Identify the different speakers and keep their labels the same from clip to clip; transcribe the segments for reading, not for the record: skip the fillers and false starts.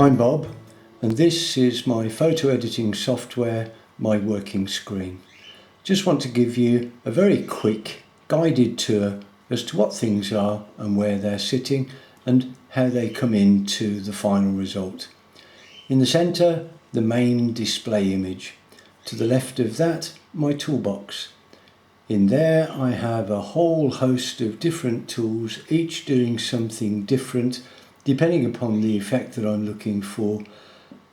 Speaker 1: I'm Bob, and this is my photo editing software, my working screen. Just want to give you a very quick guided tour as to what things are and where they're sitting and how they come into the final result. In the centre, the main display image. To the left of that, my toolbox. In there I have a whole host of different tools, each doing something different depending upon the effect that I'm looking for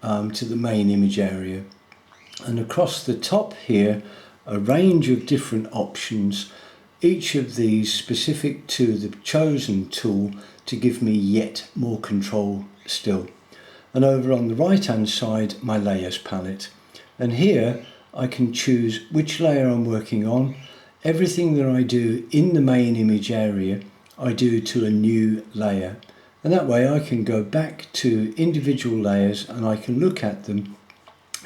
Speaker 1: to the main image area. And across the top here, a range of different options, each of these specific to the chosen tool to give me yet more control still. And over on the right hand side, my layers palette. And here I can choose which layer I'm working on. Everything that I do in the main image area, I do to a new layer. And that way I can go back to individual layers and I can look at them.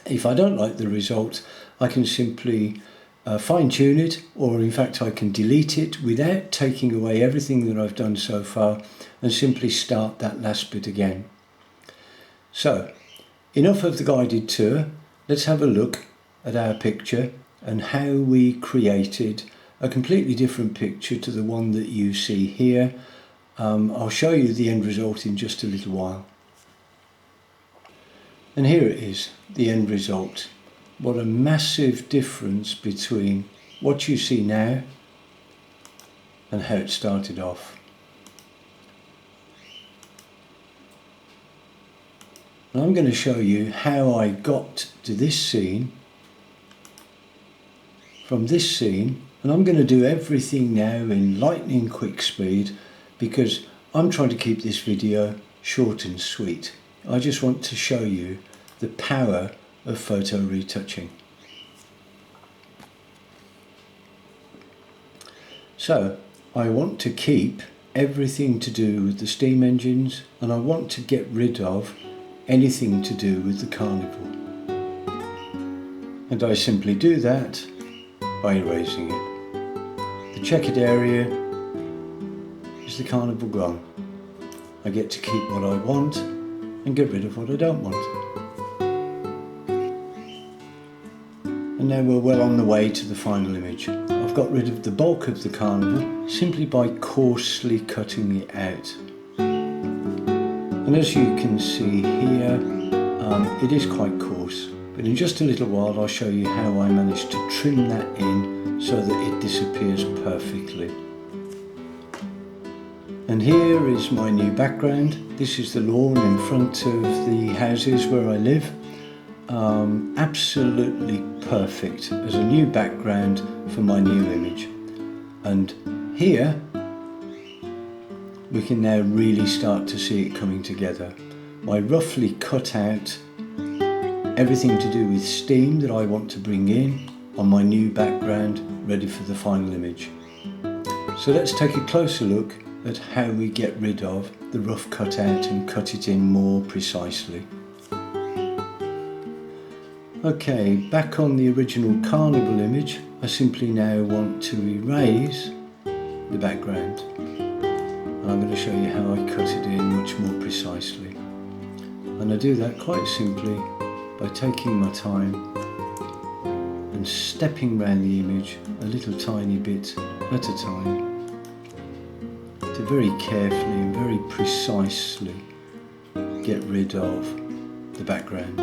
Speaker 1: If I don't like the result, I can simply fine-tune it, or in fact I can delete it without taking away everything that I've done so far and simply start that last bit again. So, enough of the guided tour. Let's have a look at our picture and how we created a completely different picture to the one that you see here. I'll show you the end result in just a little while. And here it is, the end result. What a massive difference between what you see now and how it started off. And I'm going to show you how I got to this scene from this scene, and I'm going to do everything now in lightning quick speed because I'm trying to keep this video short and sweet. I just want to show you the power of photo retouching. So I want to keep everything to do with the steam engines, and I want to get rid of anything to do with the carnival. And I simply do that by erasing it. The checkered area is the carnival gone. I get to keep what I want and get rid of what I don't want. And now we're well on the way to the final image. I've got rid of the bulk of the carnival simply by coarsely cutting it out. And as you can see here, it is quite coarse. But in just a little while I'll show you how I managed to trim that in so that it disappears perfectly. And here is my new background. This is the lawn in front of the houses where I live. Absolutely perfect as a new background for my new image. And here we can now really start to see it coming together. I roughly cut out everything to do with steam that I want to bring in on my new background, ready for the final image. So let's take a closer look at how we get rid of the rough cutout and cut it in more precisely. Okay, back on the original carnival image, I simply now want to erase the background. And I'm going to show you how I cut it in much more precisely. And I do that quite simply by taking my time and stepping around the image a little tiny bit at a time, to very carefully and very precisely get rid of the background.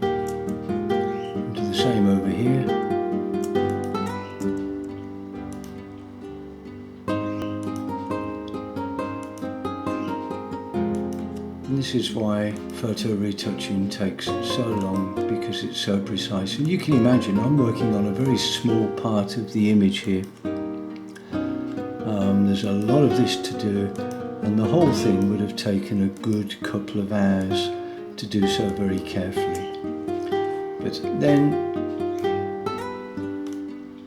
Speaker 1: And do the same over here. And this is why photo retouching takes so long, because it's so precise. And you can imagine I'm working on a very small part of the image here. There's a lot of this to do, and the whole thing would have taken a good couple of hours to do so very carefully. But then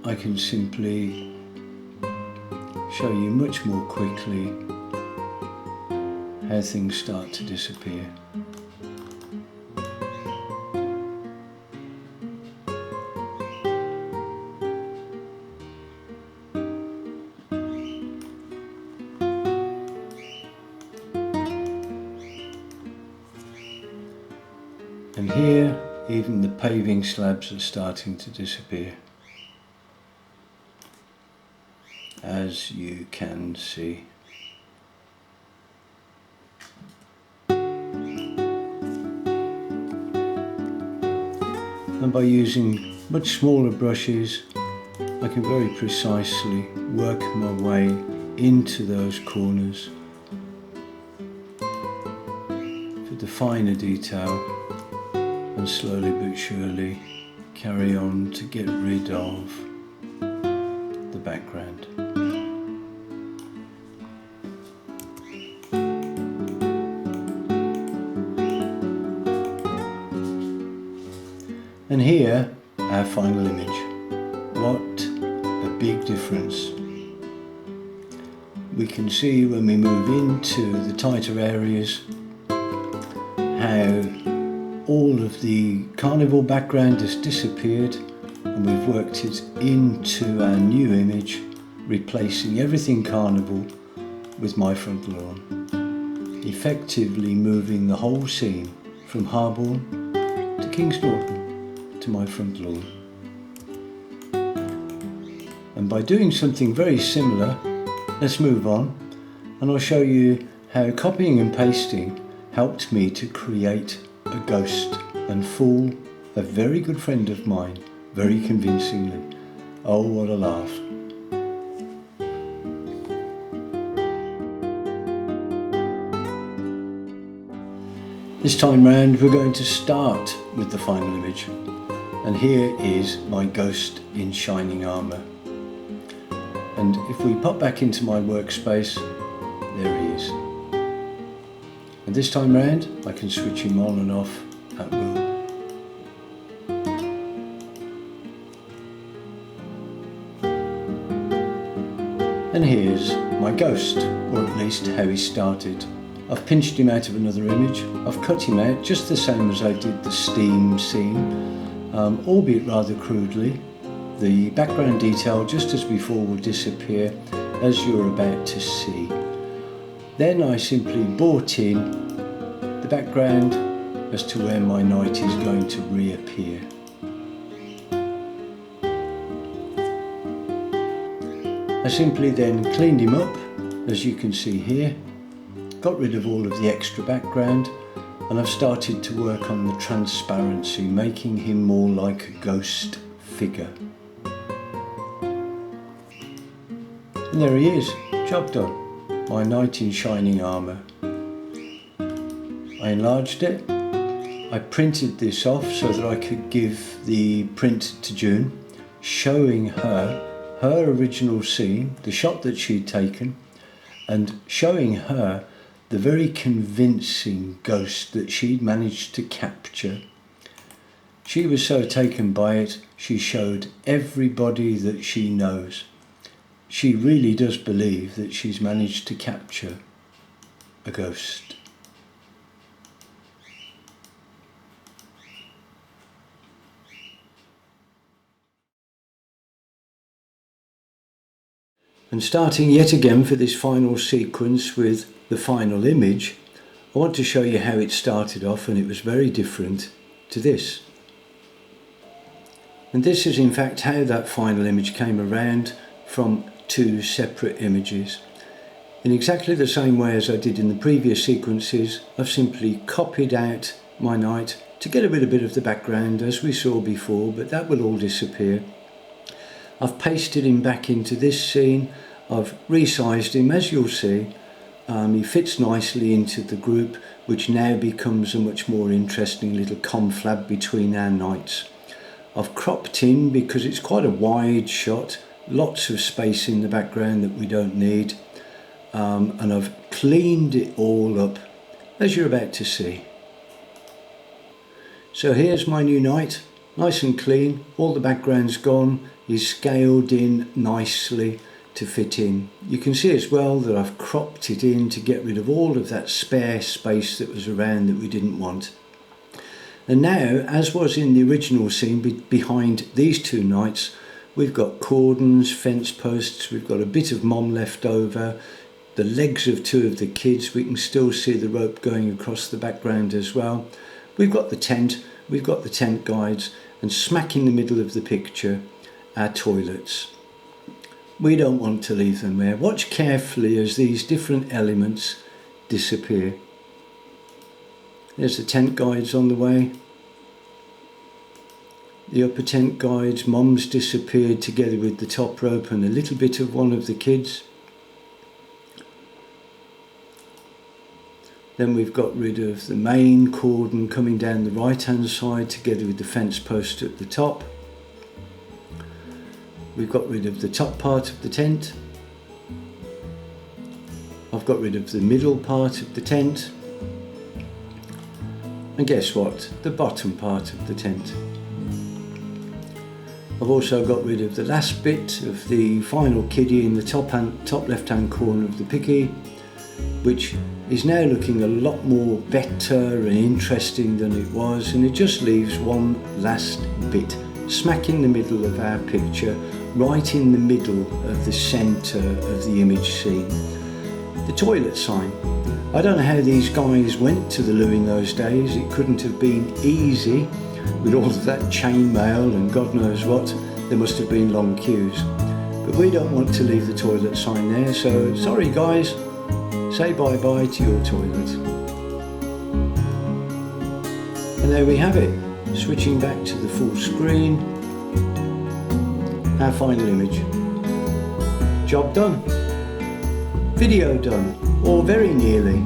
Speaker 1: I can simply show you much more quickly how things start to disappear. And here, even the paving slabs are starting to disappear, as you can see. And by using much smaller brushes, I can very precisely work my way into those corners for the finer detail, and slowly but surely carry on to get rid of the background. And here, our final image. What a big difference. We can see when we move into the tighter areas how all of the carnival background has disappeared, and we've worked it into our new image, replacing everything carnival with my front lawn, effectively moving the whole scene from Harborne to King's Norton to my front lawn. And by doing something very similar, let's move on, and I'll show you how copying and pasting helped me to create a ghost and fool a very good friend of mine very convincingly. Oh, what a laugh. This time round we're going to start with the final image, and here is my ghost in shining armour. And if we pop back into my workspace, there he is. And this time round I can switch him on and off at will. And here's my ghost, or at least how he started. I've pinched him out of another image. I've cut him out just the same as I did the steam scene, albeit rather crudely. The background detail, just as before, will disappear as you're about to see. Then I simply brought in the background as to where my knight is going to reappear. I simply then cleaned him up, as you can see here, got rid of all of the extra background, and I've started to work on the transparency, making him more like a ghost figure. And there he is, job done. My knight in shining armour. I enlarged it. I printed this off so that I could give the print to June, showing her original scene, the shot that she'd taken, and showing her the very convincing ghost that she'd managed to capture. She was so taken by it, she showed everybody that she knows. She really does believe that she's managed to capture a ghost. And starting yet again for this final sequence with the final image, I want to show you how it started off, and it was very different to this. And this is in fact how that final image came around from two separate images. In exactly the same way as I did in the previous sequences, I've simply copied out my knight to get a bit of the background as we saw before, but that will all disappear. I've pasted him back into this scene. I've resized him, as you'll see. He fits nicely into the group, which now becomes a much more interesting little conflab between our knights. I've cropped in because it's quite a wide shot, lots of space in the background that we don't need, and I've cleaned it all up, as you're about to see. So here's my new knight, nice and clean, all the background's gone, he's scaled in nicely to fit in. You can see as well that I've cropped it in to get rid of all of that spare space that was around that we didn't want. And now, as was in the original scene, behind these two knights, we've got cordons, fence posts, we've got a bit of mom left over, the legs of two of the kids, we can still see the rope going across the background as well. We've got the tent, we've got the tent guides, and smack in the middle of the picture, our toilets. We don't want to leave them there. Watch carefully as these different elements disappear. There's the tent guides on the way. The upper tent guides, Mom's disappeared together with the top rope and a little bit of one of the kids. Then we've got rid of the main cordon coming down the right hand side together with the fence post at the top. We've got rid of the top part of the tent. I've got rid of the middle part of the tent. And guess what? The bottom part of the tent. I've also got rid of the last bit of the final kiddie in the top left hand corner of the picky, which is now looking a lot more better and interesting than it was, and it just leaves one last bit smack in the middle of our picture, right in the middle of the centre of the image scene. The toilet sign. I don't know how these guys went to the loo in those days. It couldn't have been easy with all of that chain mail and God knows what. There must have been long queues. But we don't want to leave the toilet sign there, so sorry guys, say bye-bye to your toilet. And there we have it, switching back to the full screen, our final image. Job done. Video done, or very nearly.